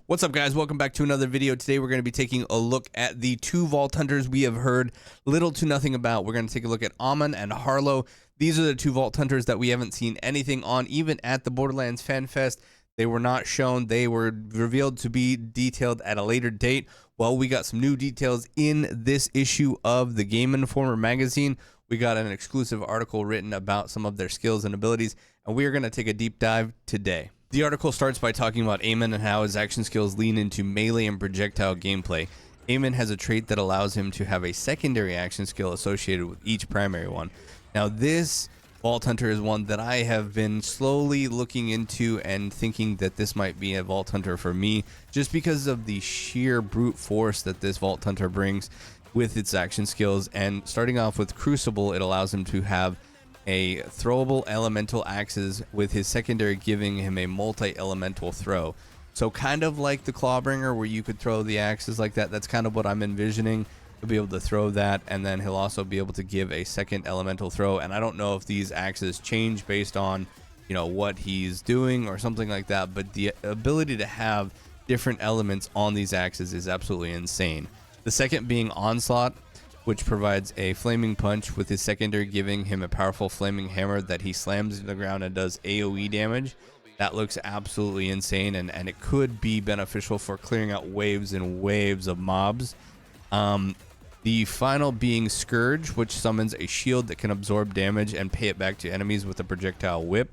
What's up, guys? Welcome back to another video. Today we're going to be taking a look at the two Vault Hunters we have heard little to nothing about. We're going to take a look at Amon and Harlowe. These are the two Vault Hunters that we haven't seen anything on, even at the Borderlands Fan Fest. They were not shown. They were revealed to be detailed at a later date. Well, we got some new details in this issue of the Game Informer magazine. We got an exclusive article written about some of their skills and abilities, and we are going to take a deep dive today. The article starts by talking about Amon and how his action skills lean into melee and projectile gameplay. Amon has a trait that allows him to have a secondary action skill associated with each primary one. Now, this Vault Hunter is one that I have been slowly looking into and thinking that this might be a Vault Hunter for me, just because of the sheer brute force that this Vault Hunter brings with its action skills. And starting off with Crucible, it allows him to have a throwable elemental axes, with his secondary giving him a multi-elemental throw. So kind of like the Clawbringer, where you could throw the axes like that. That's kind of what I'm envisioning. He'll be able to throw that, and then he'll also be able to give a second elemental throw. And I don't know if these axes change based on, you know, what he's doing or something like that, but the ability to have different elements on these axes is absolutely insane. The second being Onslaught, which provides a flaming punch, with his secondary giving him a powerful flaming hammer that he slams into the ground and does AoE damage. That looks absolutely insane, and it could be beneficial for clearing out waves and waves of mobs. The final being Scourge, which summons a shield that can absorb damage and pay it back to enemies with a projectile whip.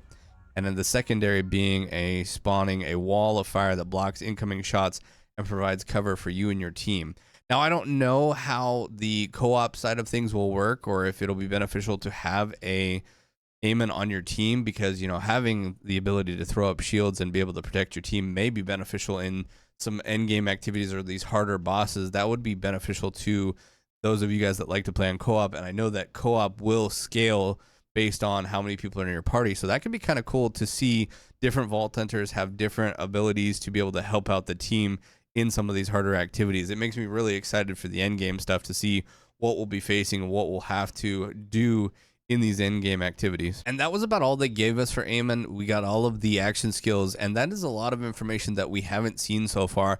And then the secondary being spawning a wall of fire that blocks incoming shots and provides cover for you and your team. Now, I don't know how the co-op side of things will work, or if it'll be beneficial to have a Amon on your team, because, you know, having the ability to throw up shields and be able to protect your team may be beneficial in some endgame activities or these harder bosses. That would be beneficial to those of you guys that like to play on co-op, and I know that co-op will scale based on how many people are in your party, so that can be kind of cool to see different Vault Hunters have different abilities to be able to help out the team in some of these harder activities. It makes me really excited for the end game stuff, to see what we'll be facing and what we'll have to do in these end game activities. And that was about all they gave us for Amon. We got all of the action skills, and that is a lot of information that we haven't seen so far.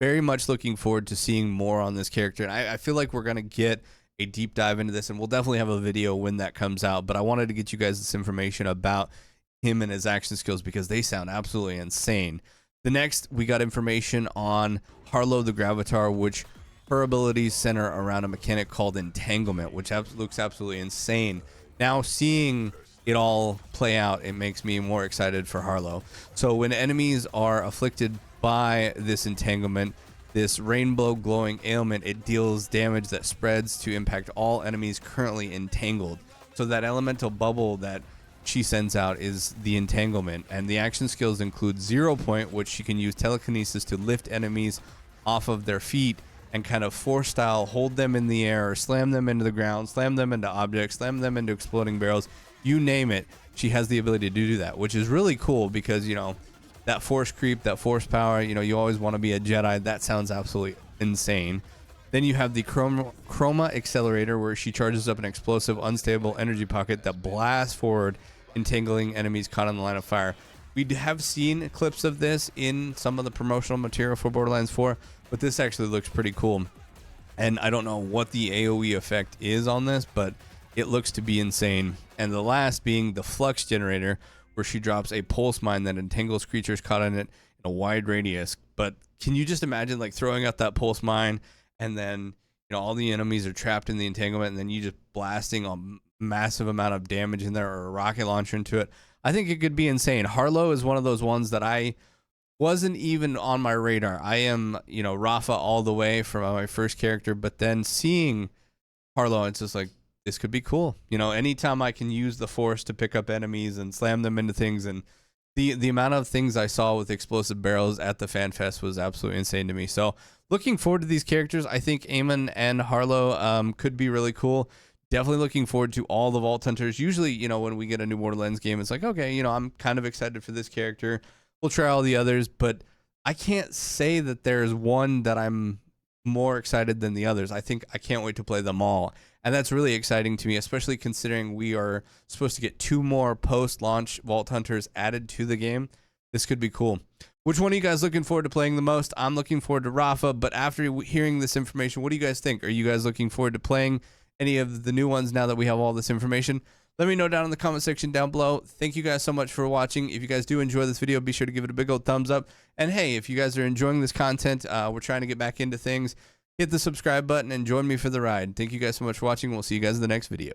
Very much looking forward to seeing more on this character, and I feel like we're going to get a deep dive into this, and we'll definitely have a video when that comes out. But I wanted to get you guys this information about him and his action skills, because they sound absolutely insane. The next, we got information on Harlowe the Gravitar, which her abilities center around a mechanic called entanglement, which looks absolutely insane. Now, seeing it all play out, it makes me more excited for Harlowe. So when enemies are afflicted by this entanglement, this rainbow glowing ailment, it deals damage that spreads to impact all enemies currently entangled. So that elemental bubble that she sends out is the entanglement, and the action skills include 0 Point, which she can use telekinesis to lift enemies off of their feet and kind of force style hold them in the air, or slam them into the ground, slam them into objects, slam them into exploding barrels, you name it. She has the ability to do that, which is really cool, because, you know, that force creep, that force power, you know, you always want to be a Jedi. That sounds absolutely insane. Then you have the Chroma Accelerator, where she charges up an explosive, unstable energy pocket that blasts forward, entangling enemies caught in the line of fire. We have seen clips of this in some of the promotional material for Borderlands 4, but this actually looks pretty cool. And I don't know what the AoE effect is on this, but it looks to be insane. And the last being the Flux Generator, where she drops a pulse mine that entangles creatures caught in it in a wide radius. But can you just imagine, like, throwing out that pulse mine, and then, you know, all the enemies are trapped in the entanglement, and then you just blasting a massive amount of damage in there, or a rocket launcher into it? I think it could be insane. Harlowe is one of those ones that I wasn't even on my radar. I am, you know, Rafa all the way from my first character, but then seeing Harlowe, it's just like, this could be cool. You know, anytime I can use the force to pick up enemies and slam them into things, and the amount of things I saw with explosive barrels at the Fan Fest was absolutely insane to me. So looking forward to these characters. I think Amon and Harlowe could be really cool. Definitely looking forward to all the Vault Hunters. Usually, you know, when we get a new Borderlands game, it's like, okay, you know, I'm kind of excited for this character. We'll try all the others, but I can't say that there's one that I'm more excited than the others. I think I can't wait to play them all. And that's really exciting to me, especially considering we are supposed to get 2 more post-launch Vault Hunters added to the game. This could be cool. Which one are you guys looking forward to playing the most? I'm looking forward to Rafa, but after hearing this information, what do you guys think? Are you guys looking forward to playing any of the new ones now that we have all this information? Let me know down in the comment section down below. Thank you guys so much for watching. If you guys do enjoy this video, be sure to give it a big old thumbs up. And hey, if you guys are enjoying this content, we're trying to get back into things, hit the subscribe button and join me for the ride. Thank you guys so much for watching. We'll see you guys in the next video.